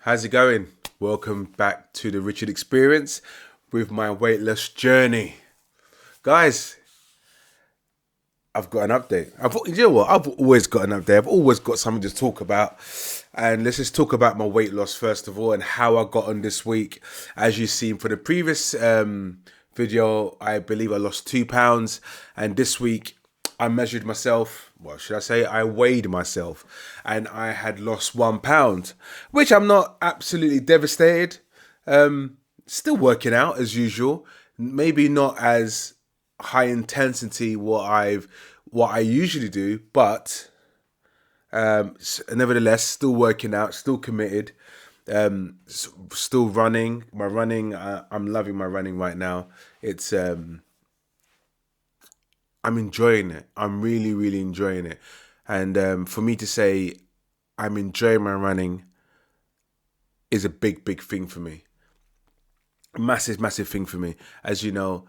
How's it going? Welcome back to the Richard Experience with my weight loss journey. Guys, I've got an update. You know what? I've always got an update. I've always got something to talk about. And let's just talk about my weight loss first of all and how I got on this week. As you've seen for the previous video, I believe I lost 2 pounds. And this week, I measured myself. What should I say? I weighed myself and I had lost 1 pound, which I'm not absolutely devastated. Still working out as usual. Maybe not as high intensity what I usually do, but nevertheless, still working out, still committed, still running. My running, I'm loving my running right now. It's I'm enjoying it. I'm really, really enjoying it. And for me to say I'm enjoying my running is a big, big thing for me. Massive, massive thing for me. As you know,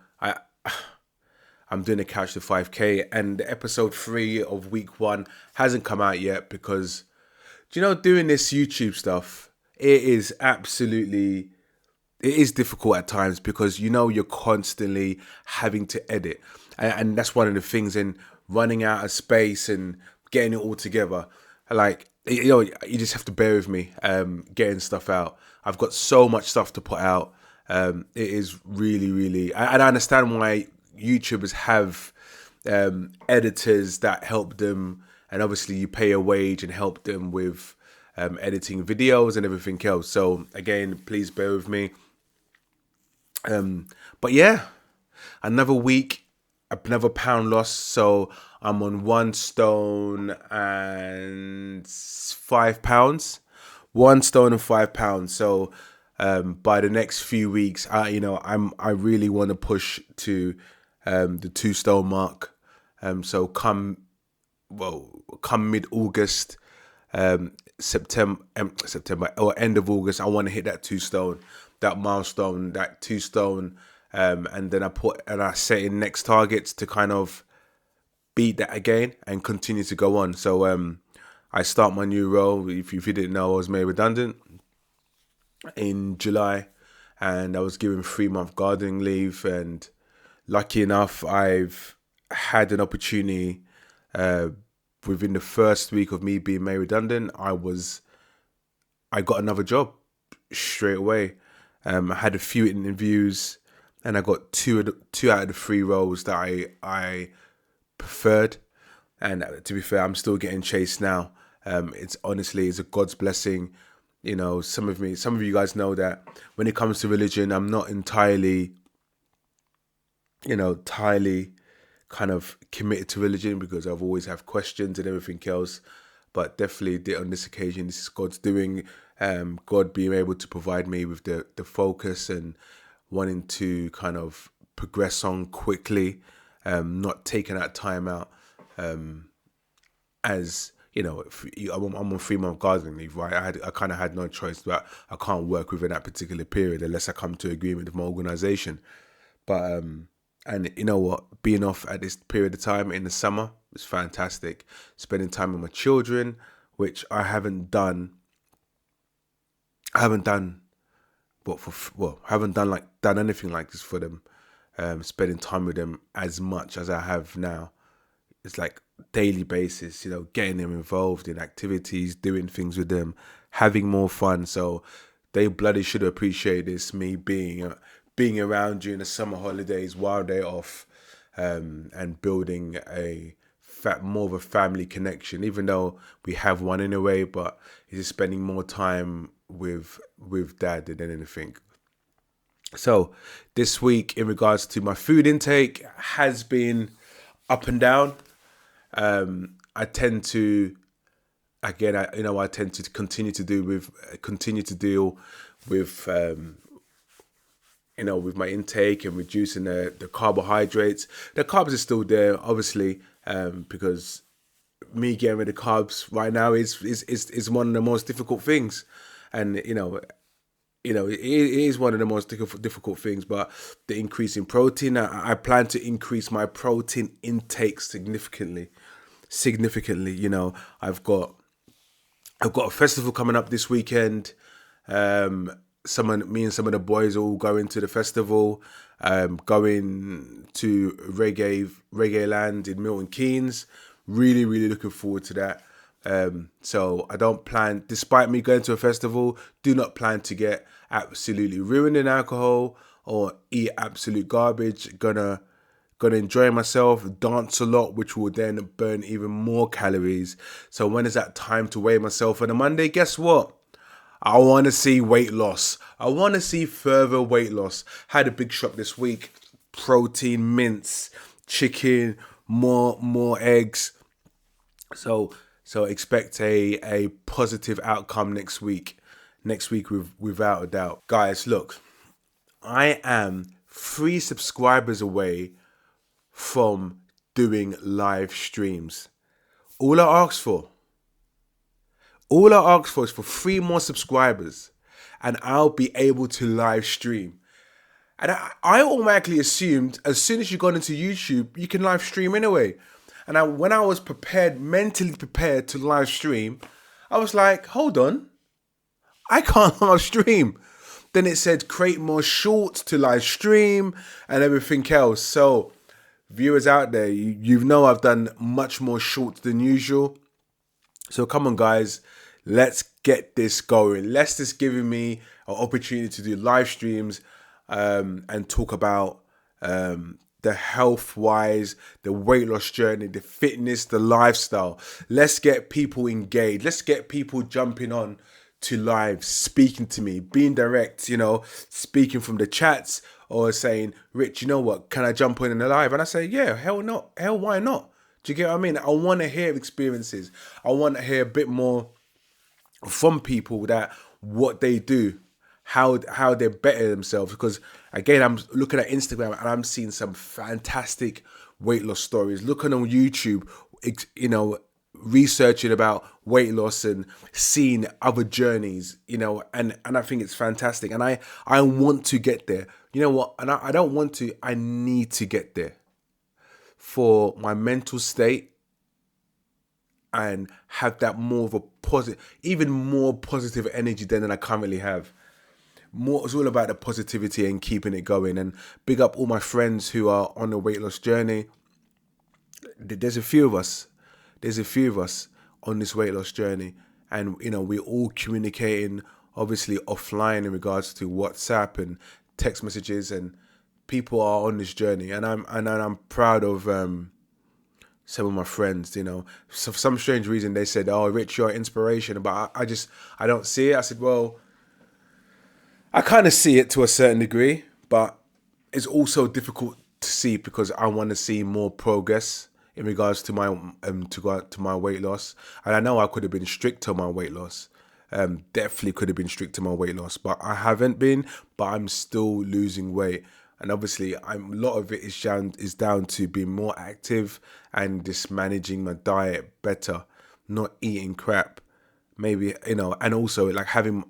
I'm doing a Couch to 5K, and episode 3 of week 1 hasn't come out yet because, doing this YouTube stuff, it is difficult at times because you're constantly having to edit, and that's one of the things in running out of space and getting it all together. Like, you just have to bear with me getting stuff out. I've got so much stuff to put out. It is really, really, and I understand why YouTubers have editors that help them, and obviously you pay a wage and help them with editing videos and everything else. So again, please bear with me. But yeah, another week, another pound loss. So I'm on 1 stone and 5 pounds. 1 stone and 5 pounds. So by the next few weeks, I really want to push to the 2 stone mark. So come mid-August, September or end of August, I want to hit that 2 stone, that milestone, that 2 stone. And then I set in next targets to kind of beat that again and continue to go on. So I start my new role. If you didn't know, I was made redundant in July, and I was given 3-month gardening leave. And lucky enough, I've had an opportunity within the first week of me being made redundant. I got another job straight away. I had a few interviews, and I got two out of the 3 roles that I preferred. And to be fair, I'm still getting chased now. It's a God's blessing. Some of you guys know that when it comes to religion, I'm not entirely kind of committed to religion because I've always have questions and everything else. But definitely on this occasion, this is God's doing. God being able to provide me with the focus and wanting to kind of progress on quickly, not taking that time out. As I'm on 3-month gardening leave, right? I kind of had no choice, but I can't work within that particular period unless I come to agreement with my organization. But and you know what, being off at this period of time in the summer was fantastic. Spending time with my children, which I haven't done. Haven't done anything like this for them. Spending time with them as much as I have now. It's like daily basis, getting them involved in activities, doing things with them, having more fun. So they bloody should appreciate this, me being around during the summer holidays while they're off, and building more of a family connection, even though we have one in a way, but it's just spending more time with dad than anything. So this week, in regards to my food intake, has been up and down. I tend to continue to deal with with my intake and reducing the carbohydrates. The carbs are still there, obviously, because me getting rid of carbs right now is one of the most difficult things, and it is one of the most difficult things. But the increase in protein, I plan to increase my protein intake significantly. I've got a festival coming up this weekend. Me and some of the boys all going to the festival, going to reggae land in Milton Keynes. Really, really looking forward to that. So I don't plan, despite me going to a festival, do not plan to get absolutely ruined in alcohol or eat absolute garbage. Gonna enjoy myself, dance a lot, which will then burn even more calories. So when is that time to weigh myself on a Monday? Guess what? I want to see weight loss. I want to see further weight loss. Had a big shop this week. Protein, mince, chicken, more eggs. So expect a positive outcome next week. Next week, without a doubt. Guys, look, I am 3 subscribers away from doing live streams. All I ask for is for 3 more subscribers, and I'll be able to live stream. And I automatically assumed as soon as you got into YouTube, you can live stream anyway. And when I was mentally prepared to live stream, I was like, hold on, I can't live stream. Then it said create more shorts to live stream and everything else. So viewers out there, you know I've done much more shorts than usual. So come on, guys, let's get this going. Let's just give me an opportunity to do live streams and talk about the health-wise, the weight loss journey, the fitness, the lifestyle. Let's get people engaged. Let's get people jumping on to live, speaking to me, being direct, speaking from the chats or saying, Rich, you know what, can I jump in the live? And I say, yeah, hell not. Hell, why not? Do you get what I mean? I want to hear experiences. I want to hear a bit more from people that what they do, how they better themselves. Because again, I'm looking at Instagram and I'm seeing some fantastic weight loss stories. Looking on YouTube, researching about weight loss and seeing other journeys, and I think it's fantastic. And I want to get there. You know what? And I don't want to, I need to get there for my mental state and have that more of a even more positive energy than I currently have. It's all about the positivity and keeping it going. And big up all my friends who are on the weight loss journey. There's a few of us on this weight loss journey, and we're all communicating obviously offline in regards to WhatsApp and text messages, and people are on this journey, and I'm proud of some of my friends. So for some strange reason they said, oh, Rich, you're an inspiration, but I don't see it. I said, well, I kind of see it to a certain degree, but it's also difficult to see because I want to see more progress in regards to my my weight loss. And I know I could have been strict on my weight loss. Definitely could have been strict to my weight loss, but I haven't been. But I'm still losing weight, and obviously, a lot of it is down to being more active and just managing my diet better, not eating crap. Maybe and also like having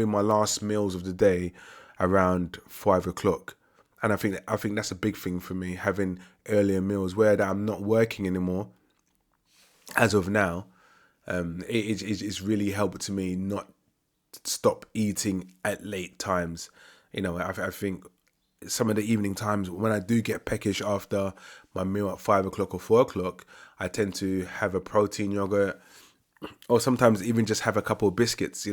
my last meals of the day around 5 o'clock. And I think that's a big thing for me, having earlier meals where that I'm not working anymore. As of now, it's really helped to me not stop eating at late times. I think some of the evening times when I do get peckish after my meal at 5 o'clock or 4 o'clock, I tend to have a protein yogurt, or sometimes even just have a couple of biscuits.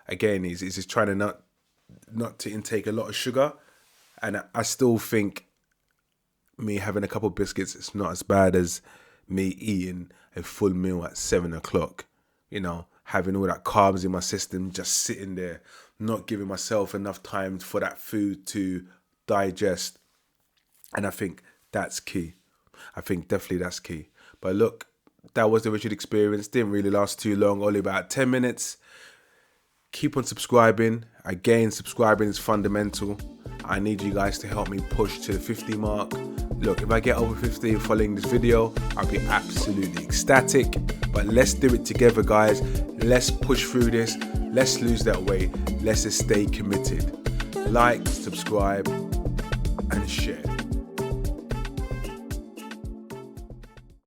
Again, he's just trying to not to intake a lot of sugar. And I still think me having a couple of biscuits is not as bad as me eating a full meal at 7 o'clock. Having all that carbs in my system, just sitting there, not giving myself enough time for that food to digest. And I think that's key. I think definitely that's key. But look, that was the Richard experience. Didn't really last too long, only about 10 minutes. Keep on subscribing. Again, subscribing is fundamental. I need you guys to help me push to the 50 mark. Look, if I get over 50 following this video, I'll be absolutely ecstatic. But let's do it together, guys. Let's push through this. Let's lose that weight. Let's just stay committed. Like, subscribe, and share.